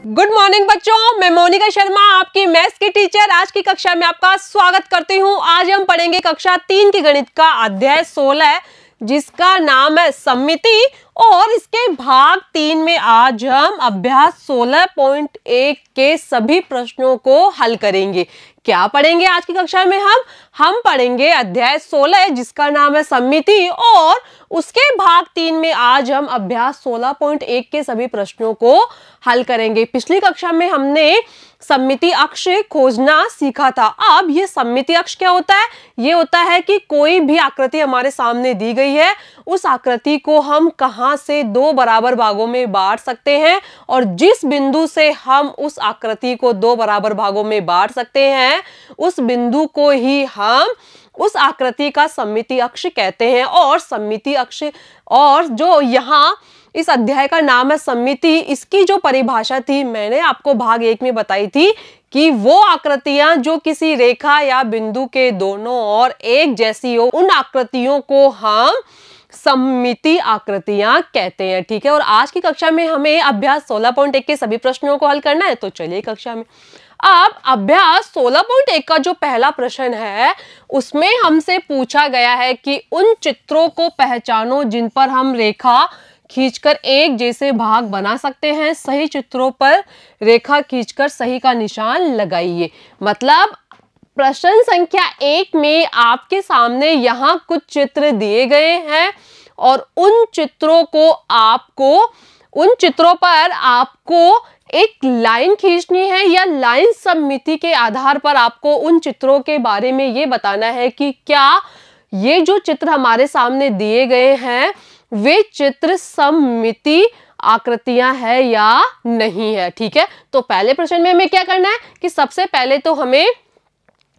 Good morning बच्चों, मैं मोनिका शर्मा आपकी मैथ्स की टीचर आज की कक्षा में आपका स्वागत करती हूं। आज हम पढ़ेंगे कक्षा 3 की गणित का अध्याय 16 जिसका नाम है सममिति और इसके भाग 3 में आज हम अभ्यास 16.1 के सभी प्रश्नों को हल करेंगे। क्या पढ़ेंगे आज की कक्षा में हम पढ़ेंगे अध्याय 16 जिसका नाम है सममिति और उसके भाग 3 में आज हम अभ्यास 16.1 के सभी प्रश्नों को हल करेंगे। पिछली कक्षा में हमने सममिति अक्ष खोजना सीखा था। अब ये सममिति अक्ष क्या होता है? ये होता है कि कोई भी आकृति हमारे सामने दी गई है, उस आकृति को हम कहां से दो बराबर भागों में बांट सकते हैं और जिस बिंदु से हम उस आकृति को दो बराबर भागों में बांट सकते हैं उस बिंदु को ही हम उस आकृति का सममिति अक्ष कहते हैं। और सममिति अक्ष और जो यहाँ इस अध्याय का नाम है सममिति, इसकी जो परिभाषा थी मैंने आपको भाग 1 में बताई थी कि वो आकृतियां जो किसी रेखा या बिंदु के दोनों ओर एक जैसी हो उन आकृतियों को हम सममिति आकृतियां कहते हैं। ठीक है, और आज की कक्षा में हमें अभ्यास 16.1 के सभी प्रश्नों को हल करना है। तो चलिए कक्षा में अब अभ्यास 16.1 का जो पहला प्रश्न है उसमें हमसे पूछा गया है कि उन चित्रों को पहचानो जिन पर हम रेखा खींचकर एक जैसे भाग बना सकते हैं। सही चित्रों पर रेखा खींचकर सही का निशान लगाइए। मतलब प्रश्न संख्या 1 में आपके सामने यहाँ कुछ चित्र दिए गए हैं और उन चित्रों पर आपको एक लाइन खींचनी है या लाइन सममिति के आधार पर आपको उन चित्रों के बारे में ये बताना है कि क्या ये जो चित्र हमारे सामने दिए गए हैं वे चित्र सममिति आकृतियां है या नहीं है। ठीक है, तो पहले प्रश्न में हमें क्या करना है कि सबसे पहले तो हमें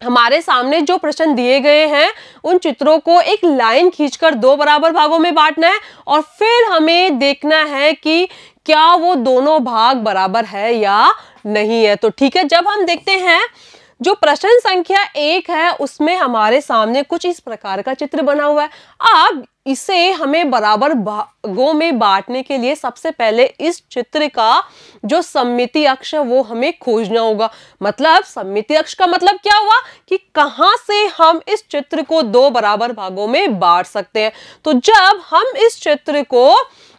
हमारे सामने जो प्रश्न दिए गए हैं उन चित्रों को एक लाइन खींचकर दो बराबर भागों में बांटना है और फिर हमें देखना है कि क्या वो दोनों भाग बराबर है या नहीं है। तो ठीक है, जब हम देखते हैं जो प्रश्न संख्या 1 है उसमें हमारे सामने कुछ इस प्रकार का चित्र बना हुआ है। अब इसे हमें बराबर भागों में बांटने के लिए सबसे पहले इस चित्र का जो सममिति अक्ष है वो हमें खोजना होगा। मतलब सममिति अक्ष का मतलब क्या हुआ कि कहां से हम इस चित्र को दो बराबर भागों में बांट सकते हैं। तो जब हम इस चित्र को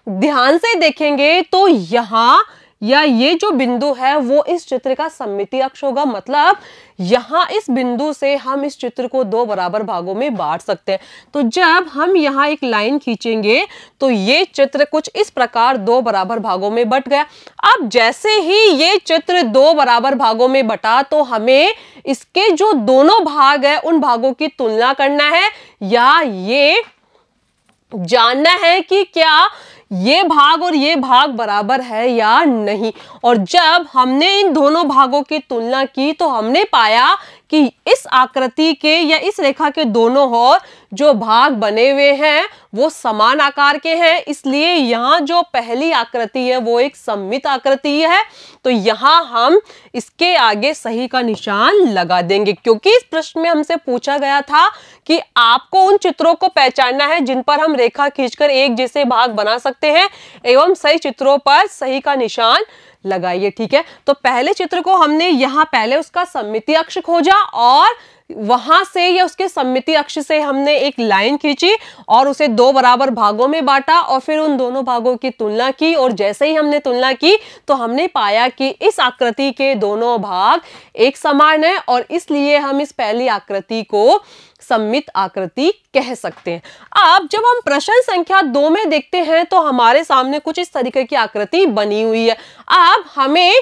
ध्यान से देखेंगे तो यहाँ या ये जो बिंदु है वो इस चित्र का सममिति अक्ष होगा। मतलब यहाँ इस बिंदु से हम इस चित्र को दो बराबर भागों में बांट सकते हैं। तो जब हम यहाँ एक लाइन खींचेंगे तो ये चित्र कुछ इस प्रकार दो बराबर भागों में बट गया। अब जैसे ही ये चित्र दो बराबर भागों में बटा तो हमें इसके जो दोनों भाग है उन भागों की तुलना करना है या ये जानना है कि क्या ये भाग और ये भाग बराबर है या नहीं। और जब हमने इन दोनों भागों की तुलना की तो हमने पाया कि इस आकृति के या इस रेखा के दोनों ओर जो भाग बने हुए हैं वो समान आकार के हैं, इसलिए यहाँ जो पहली आकृति है वो एक सममित आकृति है। तो यहाँ हम इसके आगे सही का निशान लगा देंगे क्योंकि इस प्रश्न में हमसे पूछा गया था कि आपको उन चित्रों को पहचानना है जिन पर हम रेखा खींचकर एक जैसे भाग बना सकते हैं एवं सही चित्रों पर सही का निशान लगाइए। ठीक है, तो पहले चित्र को हमने यहाँ पहले उसका सममिति अक्ष खोजा और वहां से या उसके सममिति अक्ष से हमने एक लाइन खींची और उसे दो बराबर भागों में बांटा और फिर उन दोनों भागों की तुलना की और जैसे ही हमने तुलना की तो हमने पाया कि इस आकृति के दोनों भाग एक समान है और इसलिए हम इस पहली आकृति को सममित आकृति कह सकते हैं। अब जब हम प्रश्न संख्या 2 में देखते हैं तो हमारे सामने कुछ इस तरीके की आकृति बनी हुई है। अब हमें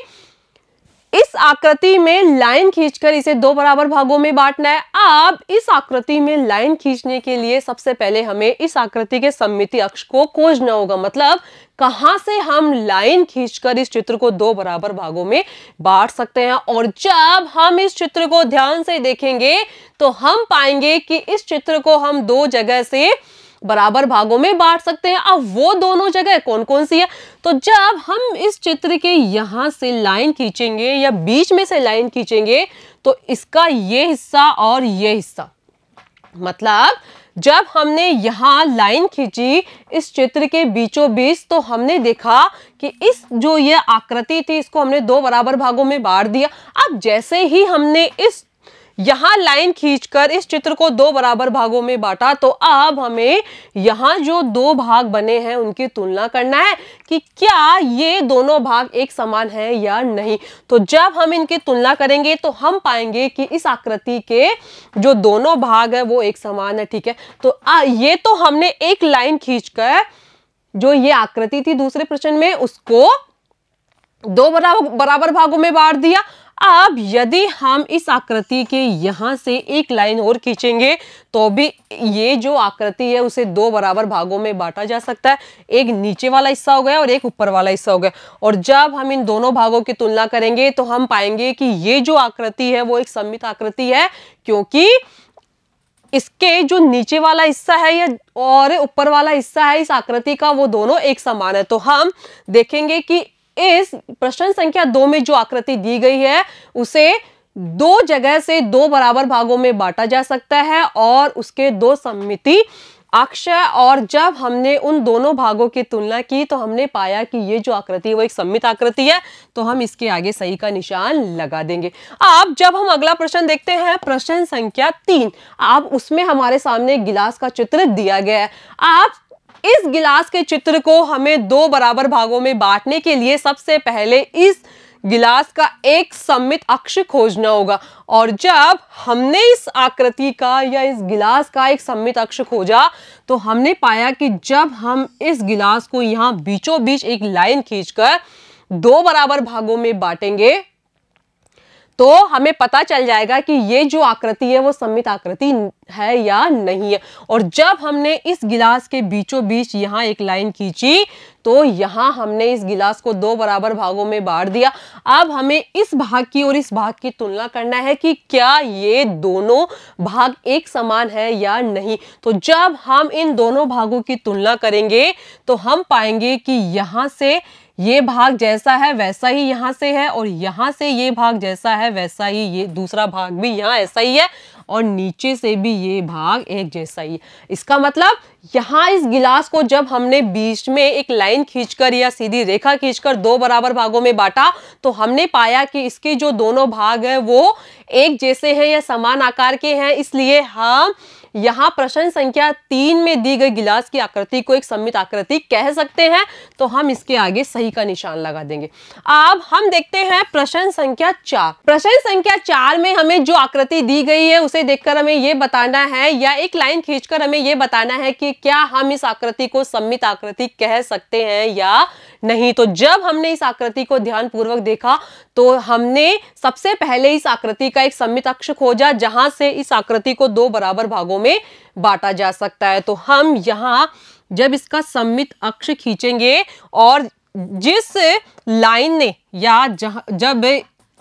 इस आकृति में लाइन खींचकर इसे दो बराबर भागों में बांटना है। अब इस आकृति में लाइन खींचने के लिए सबसे पहले हमें इस आकृति के सममिति अक्ष को खोजना होगा। मतलब कहां से हम लाइन खींचकर इस चित्र को दो बराबर भागों में बांट सकते हैं। और जब हम इस चित्र को ध्यान से देखेंगे तो हम पाएंगे कि इस चित्र को हम दो जगह से बराबर भागों में बांट सकते हैं। अब वो दोनों जगह कौन कौन सी है? तो जब हम इस चित्र के यहां से लाइन खींचेंगे या बीच में से लाइन खींचेंगे तो इसका ये हिस्सा और ये हिस्सा, मतलब जब हमने यहाँ लाइन खींची इस चित्र के बीचों बीच, तो हमने देखा कि इस जो ये आकृति थी इसको हमने दो बराबर भागों में बांट दिया। अब जैसे ही हमने इस यहाँ लाइन खींचकर इस चित्र को दो बराबर भागों में बांटा, तो अब हमें यहाँ जो दो भाग बने हैं उनकी तुलना करना है कि क्या ये दोनों भाग एक समान है या नहीं। तो जब हम इनकी तुलना करेंगे तो हम पाएंगे कि इस आकृति के जो दोनों भाग है वो एक समान है। ठीक है, तो ये तो हमने एक लाइन खींचकर जो ये आकृति थी दूसरे प्रश्न में उसको दो बराबर भागों में बांट दिया। अब यदि हम इस आकृति के यहां से एक लाइन और खींचेंगे तो भी ये जो आकृति है उसे दो बराबर भागों में बांटा जा सकता है। एक नीचे वाला हिस्सा हो गया और एक ऊपर वाला हिस्सा हो गया। और जब हम इन दोनों भागों की तुलना करेंगे तो हम पाएंगे कि ये जो आकृति है वो एक सममित आकृति है, क्योंकि इसके जो नीचे वाला हिस्सा है या और ऊपर वाला हिस्सा है इस आकृति का वो दोनों एक समान है। तो हम देखेंगे कि इस प्रश्न संख्या 2 में जो आकृति दी गई है उसे दो जगह से दो बराबर भागों में बांटा जा सकता है और उसके दो सममिति अक्ष है। और जब हमने उन दोनों भागों की तुलना की तो हमने पाया कि ये जो आकृति है वो एक सममित आकृति है। तो हम इसके आगे सही का निशान लगा देंगे। अब जब हम अगला प्रश्न देखते हैं, प्रश्न संख्या 3, अब उसमें हमारे सामने एक गिलास का चित्र दिया गया है। अब इस गिलास के चित्र को हमें दो बराबर भागों में बांटने के लिए सबसे पहले इस गिलास का एक सममित अक्ष खोजना होगा। और जब हमने इस आकृति का या इस गिलास का एक सममित अक्ष खोजा तो हमने पाया कि जब हम इस गिलास को यहाँ बीचों बीच एक लाइन खींचकर दो बराबर भागों में बांटेंगे तो हमें पता चल जाएगा कि ये जो आकृति है वो सममित आकृति है या नहीं है। और जब हमने इस गिलास के बीचों बीच यहाँ एक लाइन खींची तो यहाँ हमने इस गिलास को दो बराबर भागों में बांट दिया। अब हमें इस भाग की और इस भाग की तुलना करना है कि क्या ये दोनों भाग एक समान है या नहीं। तो जब हम इन दोनों भागों की तुलना करेंगे तो हम पाएंगे कि यहाँ से ये भाग जैसा है वैसा ही यहाँ से है और यहाँ से ये भाग जैसा है वैसा ही ये दूसरा भाग भी यहाँ ऐसा ही है और नीचे से भी ये भाग एक जैसा ही है। इसका मतलब यहाँ इस गिलास को जब हमने बीच में एक लाइन खींचकर या सीधी रेखा खींचकर दो बराबर भागों में बांटा तो हमने पाया कि इसके जो दोनों भाग हैं वो एक जैसे हैं या समान आकार के हैं। इसलिए हम यहाँ प्रश्न संख्या 3 में दी गई गिलास की आकृति को एक सममित आकृति कह सकते हैं। तो हम इसके आगे सही का निशान लगा देंगे। अब हम देखते हैं प्रश्न संख्या 4। प्रश्न संख्या 4 में हमें जो आकृति दी गई है उसे देखकर हमें यह बताना है या एक लाइन खींचकर हमें यह बताना है कि क्या हम इस आकृति को सममित आकृति कह सकते हैं या नहीं। तो जब हमने इस आकृति को ध्यानपूर्वक देखा तो हमने सबसे पहले इस आकृति का एक सममित अक्ष खोजा जहां से इस आकृति को दो बराबर भागों में बांटा जा सकता है। तो हम यहाँ जब इसका सममित अक्ष खींचेंगे और जिस लाइन ने या जब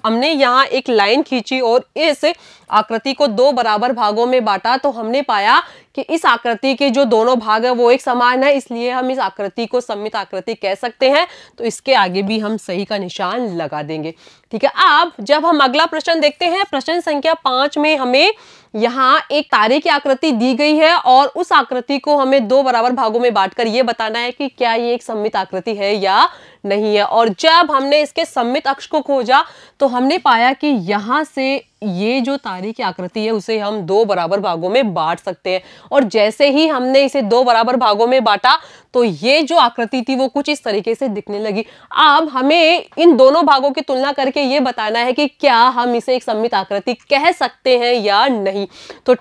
हमने यहाँ एक लाइन खींची और इस आकृति को दो बराबर भागों में बांटा तो हमने पाया कि इस आकृति के जो दोनों भाग है वो एक समान है। इसलिए हम इस आकृति को सममित आकृति कह सकते हैं। तो इसके आगे भी हम सही का निशान लगा देंगे। ठीक है, अब जब हम अगला प्रश्न देखते हैं, प्रश्न संख्या 5 में हमें यहाँ एक तारे की आकृति दी गई है और उस आकृति को हमें दो बराबर भागों में बांटकर ये बताना है कि क्या ये एक सममित आकृति है या नहीं है। और जब हमने इसके सममित अक्ष को खोजा तो हमने पाया कि यहाँ से ये जो तारे की आकृति है उसे हम दो बराबर भागों में बांट सकते हैं। और जैसे ही हमने इसे दो बराबर भागों में बांटा तो ये जो आकृति थी वो कुछ इस तरीके से दिखने लगी। अब हमें इन दोनों भागों की तुलना करके ये बताना है कि क्या हम इसे एक सममित आकृति कह सकते हैं या नहीं। तो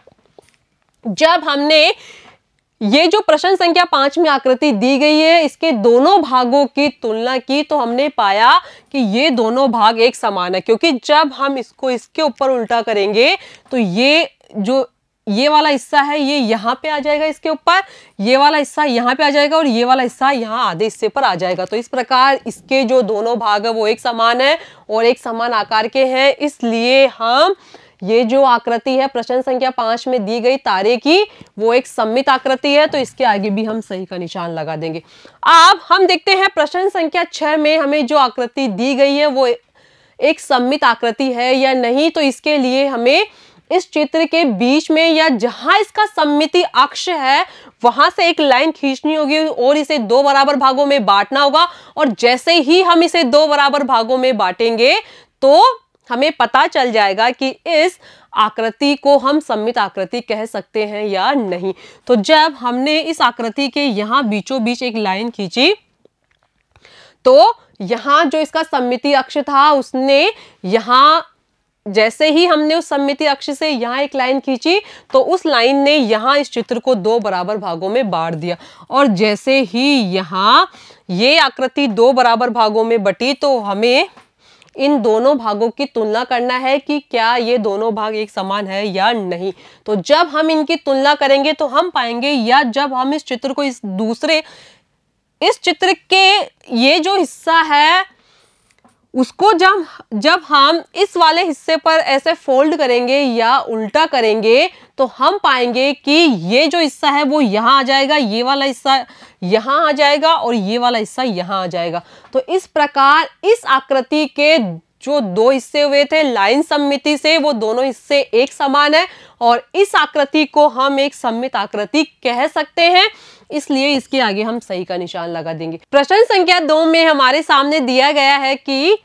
जब हमने ये जो प्रश्न संख्या 5 में आकृति दी गई है इसके दोनों भागों की तुलना की तो हमने पाया कि ये दोनों भाग एक समान है, क्योंकि जब हम इसको इसके ऊपर उल्टा करेंगे तो ये जो ये वाला हिस्सा है ये यहाँ पे आ जाएगा इसके ऊपर, ये वाला हिस्सा यहाँ पे आ जाएगा और ये वाला हिस्सा यहाँ आधे हिस्से पर आ जाएगा। तो इस प्रकार इसके जो दोनों भाग है वो एक समान है और एक समान आकार के हैं। इसलिए हम ये जो आकृति है प्रश्न संख्या 5 में दी गई तारे की वो एक सममित आकृति है। तो इसके आगे भी हम सही का निशान लगा देंगे। अब हम देखते हैं प्रश्न संख्या 6 में हमें जो आकृति दी गई है वो एक सममित आकृति है या नहीं। तो इसके लिए हमें इस चित्र के बीच में या जहां इसका सममिति अक्ष है वहां से एक लाइन खींचनी होगी और इसे दो बराबर भागों में बांटना होगा। और जैसे ही हम इसे दो बराबर भागों में बांटेंगे तो हमें पता चल जाएगा कि इस आकृति को हम सममित आकृति कह सकते हैं या नहीं। तो जब हमने इस आकृति के यहाँ बीचों बीच एक लाइन खींची तो यहाँ जो इसका सममिति अक्ष था उसने यहाँ, जैसे ही हमने उस सममिति अक्ष से यहाँ एक लाइन खींची तो उस लाइन ने यहाँ इस चित्र को दो बराबर भागों में बांट दिया। और जैसे ही यहाँ ये आकृति दो बराबर भागों में बटी तो हमें इन दोनों भागों की तुलना करना है कि क्या ये दोनों भाग एक समान है या नहीं। तो जब हम इनकी तुलना करेंगे तो हम पाएंगे, या जब हम इस चित्र को इस चित्र के ये जो हिस्सा है उसको जब हम इस वाले हिस्से पर ऐसे फोल्ड करेंगे या उल्टा करेंगे तो हम पाएंगे कि ये जो हिस्सा है वो यहाँ आ जाएगा, ये वाला हिस्सा यहाँ आ जाएगा और ये वाला हिस्सा यहाँ आ जाएगा। तो इस प्रकार इस आकृति के जो दो हिस्से हुए थे लाइन सममिति से, वो दोनों हिस्से एक समान है और इस आकृति को हम एक सममित आकृति कह सकते हैं। इसलिए इसके आगे हम सही का निशान लगा देंगे। प्रश्न संख्या 2 में हमारे सामने दिया गया है कि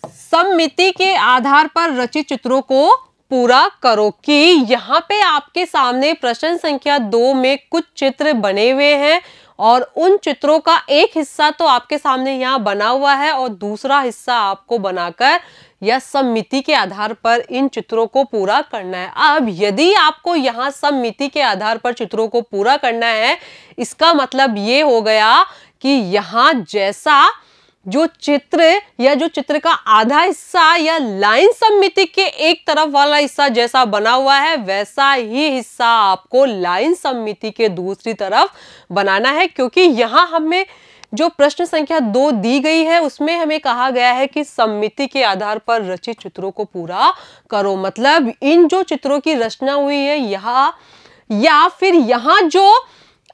सममिति के आधार पर रचित चित्रों को पूरा करो। कि यहाँ पे आपके सामने प्रश्न संख्या 2 में कुछ चित्र बने हुए हैं और उन चित्रों का एक हिस्सा तो आपके सामने यहाँ बना हुआ है और दूसरा हिस्सा आपको बनाकर या सममिति के आधार पर इन चित्रों को पूरा करना है। अब यदि आपको यहाँ सममिति के आधार पर चित्रों को पूरा करना है, इसका मतलब ये हो गया कि यहाँ जैसा जो चित्र या जो चित्र का आधा हिस्सा या लाइन सममिति के एक तरफ वाला हिस्सा जैसा बना हुआ है वैसा ही हिस्सा आपको लाइन सममिति के दूसरी तरफ बनाना है। क्योंकि यहाँ हमें जो प्रश्न संख्या 2 दी गई है उसमें हमें कहा गया है कि सममिति के आधार पर रचित चित्रों को पूरा करो। मतलब इन जो चित्रों की रचना हुई है यहाँ या फिर यहाँ जो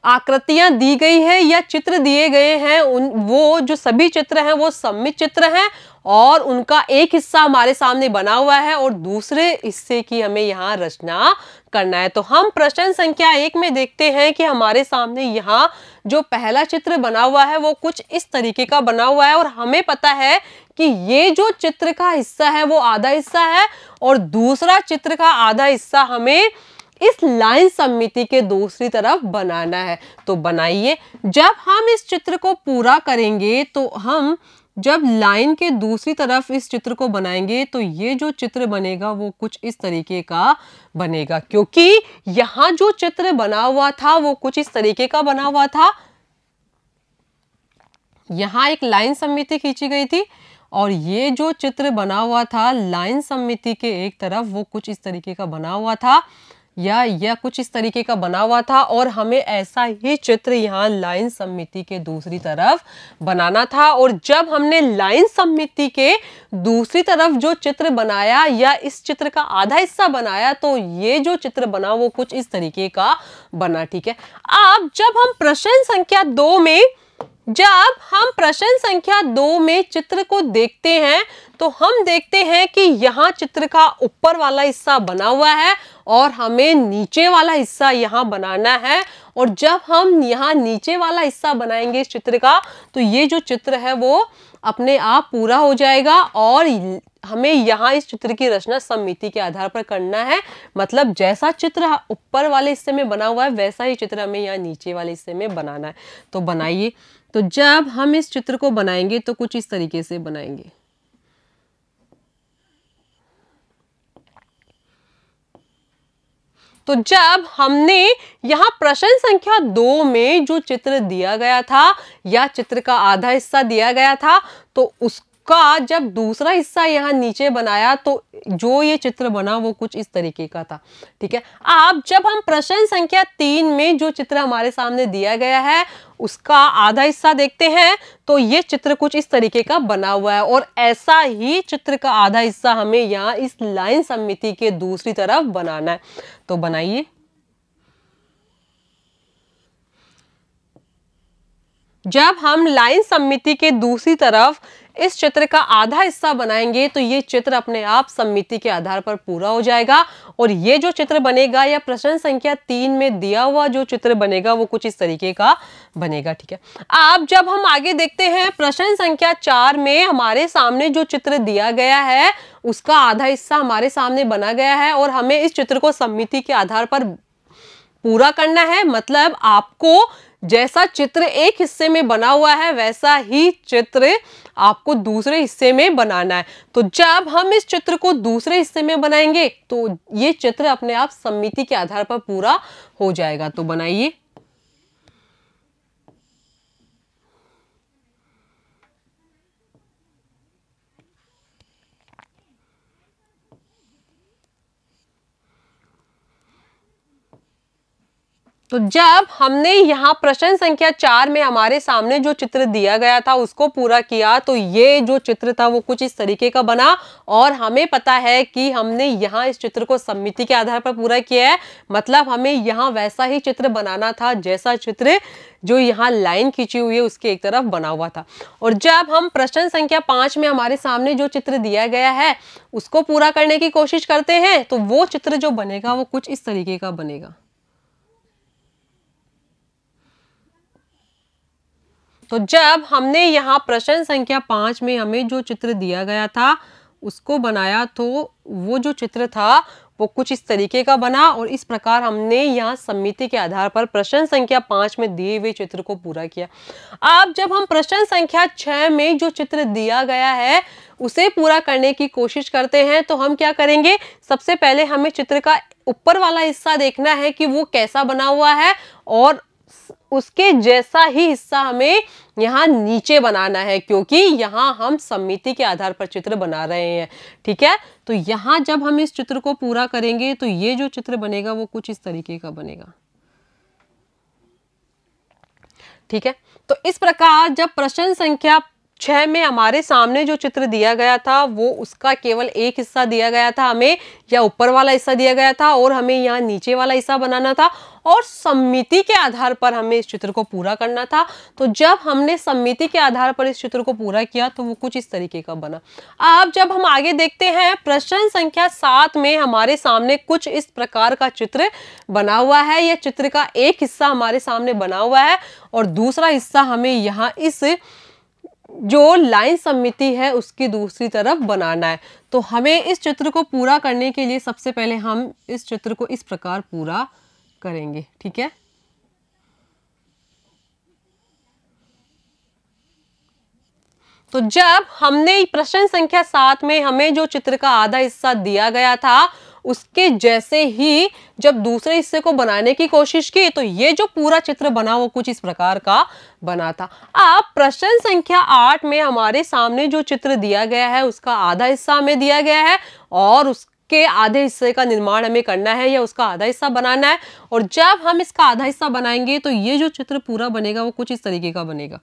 आकृतियां दी गई है या चित्र दिए गए हैं वो जो सभी चित्र हैं वो सममित चित्र हैं और उनका एक हिस्सा हमारे सामने बना हुआ है और दूसरे हिस्से की हमें यहाँ रचना करना है। तो हम प्रश्न संख्या 1 में देखते हैं कि हमारे सामने यहाँ जो पहला चित्र बना हुआ है वो कुछ इस तरीके का बना हुआ है और हमें पता है कि ये जो चित्र का हिस्सा है वो आधा हिस्सा है और दूसरा चित्र का आधा हिस्सा हमें इस लाइन सममिति के दूसरी तरफ बनाना है। तो बनाइए। जब हम इस चित्र को पूरा करेंगे तो हम जब लाइन के दूसरी तरफ इस चित्र को बनाएंगे तो ये जो चित्र बनेगा वो कुछ इस तरीके का बनेगा। क्योंकि यहाँ जो चित्र बना हुआ था वो कुछ इस तरीके का बना हुआ था। यहाँ एक लाइन सममिति खींची गई थी और ये जो चित्र बना हुआ था लाइन सममिति के एक तरफ वो कुछ इस तरीके का बना हुआ था या कुछ इस तरीके का बना हुआ था और हमें ऐसा ही चित्र यहाँ लाइन सममिति के दूसरी तरफ बनाना था। और जब हमने लाइन सममिति के दूसरी तरफ जो चित्र बनाया या इस चित्र का आधा हिस्सा बनाया तो ये जो चित्र बना वो कुछ इस तरीके का बना। ठीक है। अब जब हम प्रश्न संख्या 2 में चित्र को देखते हैं तो हम देखते हैं कि यहाँ चित्र का ऊपर वाला हिस्सा बना हुआ है और हमें नीचे वाला हिस्सा यहाँ बनाना है। और जब हम यहाँ नीचे वाला हिस्सा बनाएंगे इस चित्र का तो ये जो चित्र है वो अपने आप पूरा हो जाएगा और हमें यहाँ इस चित्र की रचना सममिति के आधार पर करना है। मतलब जैसा चित्र ऊपर वाले हिस्से में बना हुआ है वैसा ही चित्र हमें यहाँ नीचे वाले हिस्से में बनाना है। तो बनाइए। तो जब हम इस चित्र को बनाएंगे तो कुछ इस तरीके से बनाएंगे। तो जब हमने यहाँ प्रश्न संख्या 2 में जो चित्र दिया गया था या चित्र का आधा हिस्सा दिया गया था तो उसका जब दूसरा हिस्सा यहाँ नीचे बनाया तो जो ये चित्र बना वो कुछ इस तरीके का था। ठीक है। अब जब हम प्रश्न संख्या 3 में जो चित्र हमारे सामने दिया गया है उसका आधा हिस्सा देखते हैं तो ये चित्र कुछ इस तरीके का बना हुआ है और ऐसा ही चित्र का आधा हिस्सा हमें यहाँ इस लाइन सममिति के दूसरी तरफ बनाना है। तो बनाइए। जब हम लाइन सममिति के दूसरी तरफ इस चित्र का आधा हिस्सा बनाएंगे तो ये चित्र अपने आप सममिति के आधार पर पूरा हो जाएगा। और ये जो चित्र बनेगा या प्रश्न संख्या 3 में दिया हुआ जो चित्र बनेगा वो कुछ इस तरीके का बनेगा। ठीक है, अब जब हम आगे देखते हैं प्रश्न संख्या 4 में हमारे सामने जो चित्र दिया गया है उसका आधा हिस्सा हमारे सामने बना गया है और हमें इस चित्र को सममिति के आधार पर पूरा करना है। मतलब आपको जैसा चित्र एक हिस्से में बना हुआ है वैसा ही चित्र आपको दूसरे हिस्से में बनाना है। तो जब हम इस चित्र को दूसरे हिस्से में बनाएंगे तो ये चित्र अपने आप सममिति के आधार पर पूरा हो जाएगा। तो बनाइए। तो जब हमने यहाँ प्रश्न संख्या 4 में हमारे सामने जो चित्र दिया गया था उसको पूरा किया तो ये जो चित्र था वो कुछ इस तरीके का बना और हमें पता है कि हमने यहाँ इस चित्र को सममिति के आधार पर पूरा किया है। मतलब हमें यहाँ वैसा ही चित्र बनाना था जैसा चित्र जो यहाँ लाइन खींची हुई है उसके एक तरफ बना हुआ था। और जब हम प्रश्न संख्या 5 में हमारे सामने जो चित्र दिया गया है उसको पूरा करने की कोशिश करते हैं तो वो चित्र जो बनेगा वो कुछ इस तरीके का बनेगा। तो जब हमने यहाँ प्रश्न संख्या 5 में हमें जो चित्र दिया गया था उसको बनाया तो वो जो चित्र था वो कुछ इस तरीके का बना और इस प्रकार हमने यहाँ सममिति के आधार पर प्रश्न संख्या 5 में दिए हुए चित्र को पूरा किया। अब जब हम प्रश्न संख्या 6 में जो चित्र दिया गया है उसे पूरा करने की कोशिश करते हैं तो हम क्या करेंगे, सबसे पहले हमें चित्र का ऊपर वाला हिस्सा देखना है कि वो कैसा बना हुआ है और उसके जैसा ही हिस्सा हमें यहाँ नीचे बनाना है क्योंकि यहाँ हम सममिति के आधार पर चित्र बना रहे हैं। ठीक है, तो यहाँ जब हम इस चित्र को पूरा करेंगे तो ये जो चित्र बनेगा वो कुछ इस तरीके का बनेगा। ठीक है, तो इस प्रकार जब प्रश्न संख्या 6 में हमारे सामने जो चित्र दिया गया था वो उसका केवल एक हिस्सा दिया गया था हमें, या ऊपर वाला हिस्सा दिया गया था और हमें यहाँ नीचे वाला हिस्सा बनाना था और सममिति के आधार पर हमें इस चित्र को पूरा करना था। तो जब हमने सममिति के आधार पर इस चित्र को पूरा किया तो वो कुछ इस तरीके का बना। अब जब हम आगे देखते हैं प्रश्न संख्या 7 में हमारे सामने कुछ इस प्रकार का चित्र बना हुआ है। यह चित्र का एक हिस्सा हमारे सामने बना हुआ है और दूसरा हिस्सा हमें यहाँ इस जो लाइन सममिति है उसकी दूसरी तरफ बनाना है। तो हमें इस चित्र को पूरा करने के लिए सबसे पहले हम इस चित्र को इस प्रकार पूरा करेंगे। ठीक है, तो जब हमने प्रश्न संख्या 7 में हमें जो चित्र का आधा हिस्सा दिया गया था उसके जैसे ही जब दूसरे हिस्से को बनाने की कोशिश की तो ये जो पूरा चित्र बना वो कुछ इस प्रकार का बना था। अब प्रश्न संख्या 8 में हमारे सामने जो चित्र दिया गया है उसका आधा हिस्सा हमें दिया गया है और उसके आधे हिस्से का निर्माण हमें करना है या उसका आधा हिस्सा बनाना है। और जब हम इसका आधा हिस्सा बनाएंगे तो ये जो चित्र पूरा बनेगा वो कुछ इस तरीके का बनेगा।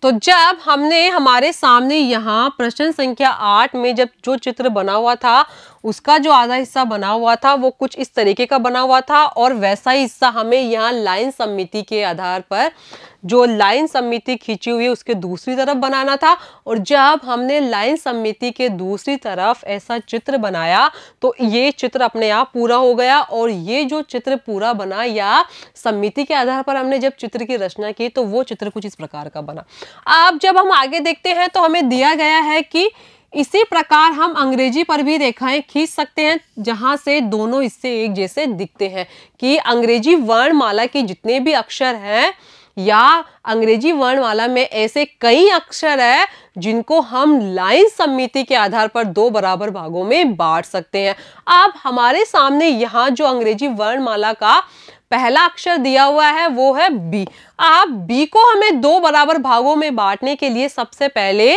तो जब हमने हमारे सामने यहाँ प्रश्न संख्या 8 में जब जो चित्र बना हुआ था उसका जो आधा हिस्सा बना हुआ था वो कुछ इस तरीके का बना हुआ था और वैसा ही हिस्सा हमें यहाँ लाइन सममिति के आधार पर जो लाइन सममिति खींची हुई है उसके दूसरी तरफ बनाना था। और जब हमने लाइन सममिति के दूसरी तरफ ऐसा चित्र बनाया तो ये चित्र अपने आप पूरा हो गया। और ये जो चित्र पूरा बना या सममिति के आधार पर हमने जब चित्र की रचना की तो वो चित्र कुछ इस प्रकार का बना। अब जब हम आगे देखते हैं तो हमें दिया गया है कि इसी प्रकार हम अंग्रेजी पर भी रेखाएं खींच सकते हैं जहां से दोनों हिस्से एक जैसे दिखते हैं। कि अंग्रेजी वर्णमाला के जितने भी अक्षर हैं या अंग्रेजी वर्णमाला में ऐसे कई अक्षर है जिनको हम लाइन सममिति के आधार पर दो बराबर भागों में बांट सकते हैं। अब हमारे सामने यहाँ जो अंग्रेजी वर्णमाला का पहला अक्षर दिया हुआ है वो है बी। अब बी को हमें दो बराबर भागों में बांटने के लिए सबसे पहले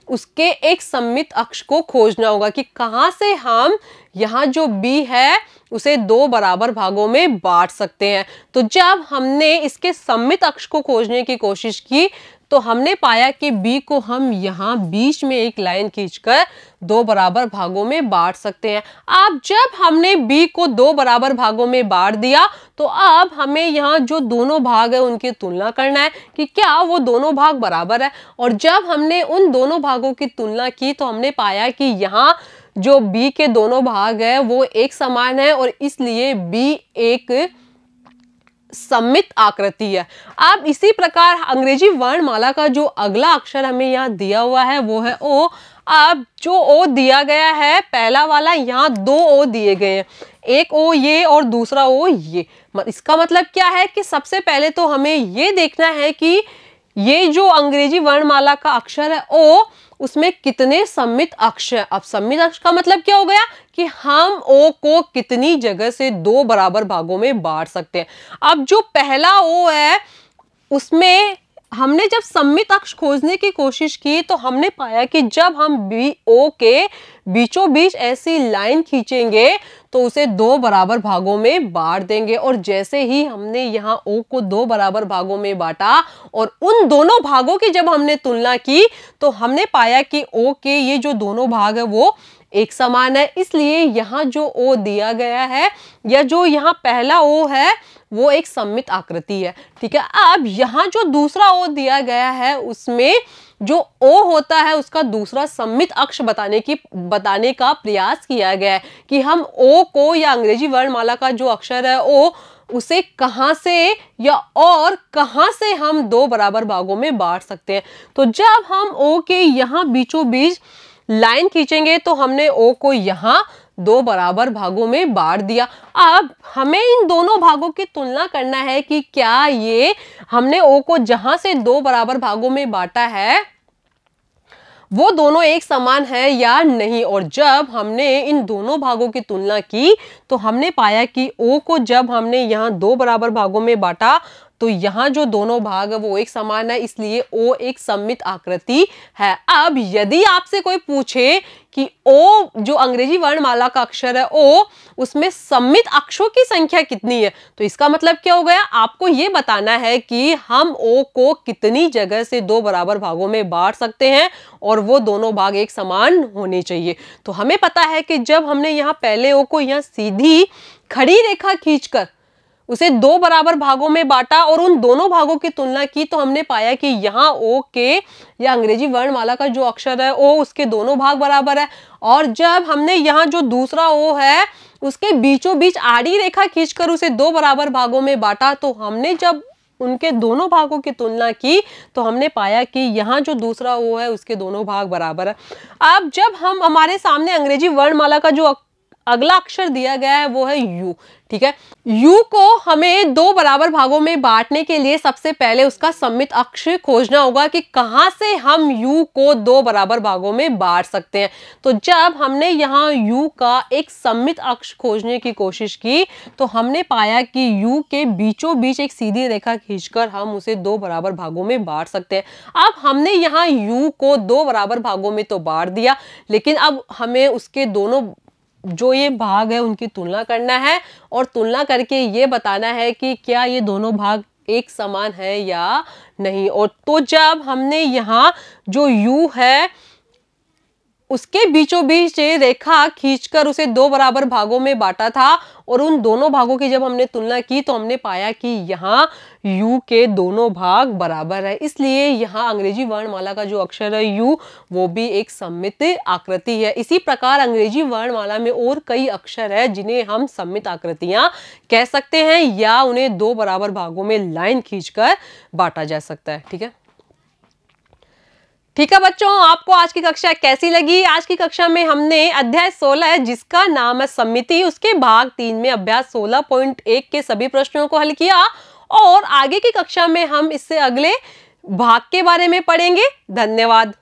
उसके एक सममित अक्ष को खोजना होगा कि कहां से हम यहाँ जो b है उसे 2 बराबर भागों में बांट सकते हैं। तो जब हमने इसके सममित अक्ष को खोजने की कोशिश की तो हमने पाया कि b को हम यहाँ बीच में एक लाइन खींचकर 2 बराबर भागों में बांट सकते हैं। अब जब हमने b को 2 बराबर भागों में बांट दिया तो अब हमें यहाँ जो दोनों भाग है उनकी तुलना करना है कि क्या वो दोनों भाग बराबर है। और जब हमने उन दोनों भागों की तुलना की तो हमने पाया कि यहाँ जो b के दोनों भाग है वो एक समान है और इसलिए b एक सममित आकृति है। अब इसी प्रकार अंग्रेजी वर्णमाला का जो अगला अक्षर हमें यहाँ दिया हुआ है वो है ओ। अब जो ओ दिया गया है पहला वाला, यहाँ 2 ओ दिए गए हैं, एक ओ ये और दूसरा ओ ये। इसका मतलब क्या है कि सबसे पहले तो हमें ये देखना है कि ये जो अंग्रेजी वर्णमाला का अक्षर है ओ उसमें कितने सममित अक्ष है। अब सममित अक्ष का मतलब क्या हो गया कि हम ओ को कितनी जगह से 2 बराबर भागों में बांट सकते हैं। अब जो पहला ओ है उसमें हमने जब सममित अक्ष खोजने की कोशिश की तो हमने पाया कि जब हम ओ के बीचों बीच ऐसी लाइन खींचेंगे तो उसे 2 बराबर भागों में बांट देंगे। और जैसे ही हमने यहाँ ओ को 2 बराबर भागों में बांटा और उन दोनों भागों की जब हमने तुलना की तो हमने पाया कि ओ के ये जो दोनों भाग है वो एक समान है। इसलिए यहाँ जो ओ दिया गया है या जो यहाँ पहला ओ है वो एक सममित आकृति है। ठीक है, अब यहाँ जो दूसरा ओ दिया गया है उसमें जो ओ होता है उसका दूसरा सममित अक्ष बताने का प्रयास किया गया है कि हम ओ को या अंग्रेजी वर्णमाला का जो अक्षर है ओ उसे कहां से या और कहां से हम 2 बराबर भागों में बांट सकते हैं। तो जब हम ओ के यहाँ बीचों बीच लाइन खींचेंगे तो हमने ओ को यहाँ 2 बराबर भागों में बांट दिया। अब हमें इन दोनों भागों की तुलना करना है कि क्या ये हमने ओ को जहां से 2 बराबर भागों में बांटा है वो दोनों एक समान है या नहीं। और जब हमने इन दोनों भागों की तुलना की तो हमने पाया कि ओ को जब हमने यहाँ 2 बराबर भागों में बांटा तो यहाँ जो दोनों भाग है वो एक समान है, इसलिए ओ एक सममित आकृति है। अब यदि आपसे कोई पूछे कि ओ जो अंग्रेजी वर्णमाला का अक्षर है ओ उसमें सममित अक्षरों की संख्या कितनी है तो इसका मतलब क्या हो गया, आपको ये बताना है कि हम ओ को कितनी जगह से 2 बराबर भागों में बांट सकते हैं और वो दोनों भाग एक समान होने चाहिए। तो हमें पता है कि जब हमने यहाँ पहले ओ को यहाँ सीधी खड़ी रेखा खींचकर उसे 2 बराबर भागों में बांटा और उन दोनों भागों की तुलना की तो हमने पाया कि यहाँ ओ के या अंग्रेजी वर्णमाला का जो अक्षर है ओ उसके दोनों भाग बराबर है। और जब हमने यहाँ जो दूसरा ओ है उसके बीचों बीच आड़ी रेखा खींचकर उसे 2 बराबर भागों में बांटा तो हमने जब उनके दोनों भागों की तुलना की तो हमने पाया कि यहाँ जो दूसरा ओ है उसके दोनों भाग बराबर है। अब जब हमारे सामने अंग्रेजी वर्णमाला का जो अगला अक्षर दिया गया है वो है यू। ठीक है, यू को हमें 2 बराबर भागों में बांटने के लिए सबसे पहले उसका सममित अक्ष खोजना होगा कि कहां से हम यू को 2 बराबर भागों में बांट सकते हैं। तो जब हमने यहाँ यू का एक सममित अक्ष खोजने की कोशिश की तो हमने पाया कि यू के बीचों बीच एक सीधी रेखा खींचकर हम उसे 2 बराबर भागों में बांट सकते हैं। अब हमने यहाँ यू को 2 बराबर भागों में तो बांट दिया, लेकिन अब हमें उसके दोनों जो ये भाग है उनकी तुलना करना है और तुलना करके ये बताना है कि क्या ये दोनों भाग एक समान है या नहीं। और तो जब हमने यहाँ जो u है उसके बीचों बीच रेखा खींचकर उसे 2 बराबर भागों में बांटा था और उन दोनों भागों की जब हमने तुलना की तो हमने पाया कि यहाँ u के दोनों भाग बराबर है, इसलिए यहाँ अंग्रेजी वर्णमाला का जो अक्षर है u वो भी एक सममित आकृति है। इसी प्रकार अंग्रेजी वर्णमाला में और कई अक्षर है जिन्हें हम सममित आकृतियां कह सकते हैं या उन्हें 2 बराबर भागों में लाइन खींचकर बांटा जा सकता है। ठीक है बच्चों, आपको आज की कक्षा कैसी लगी? आज की कक्षा में हमने अध्याय 16 है जिसका नाम है सममिति, उसके भाग 3 में अभ्यास 16.1 के सभी प्रश्नों को हल किया और आगे की कक्षा में हम इससे अगले भाग के बारे में पढ़ेंगे। धन्यवाद।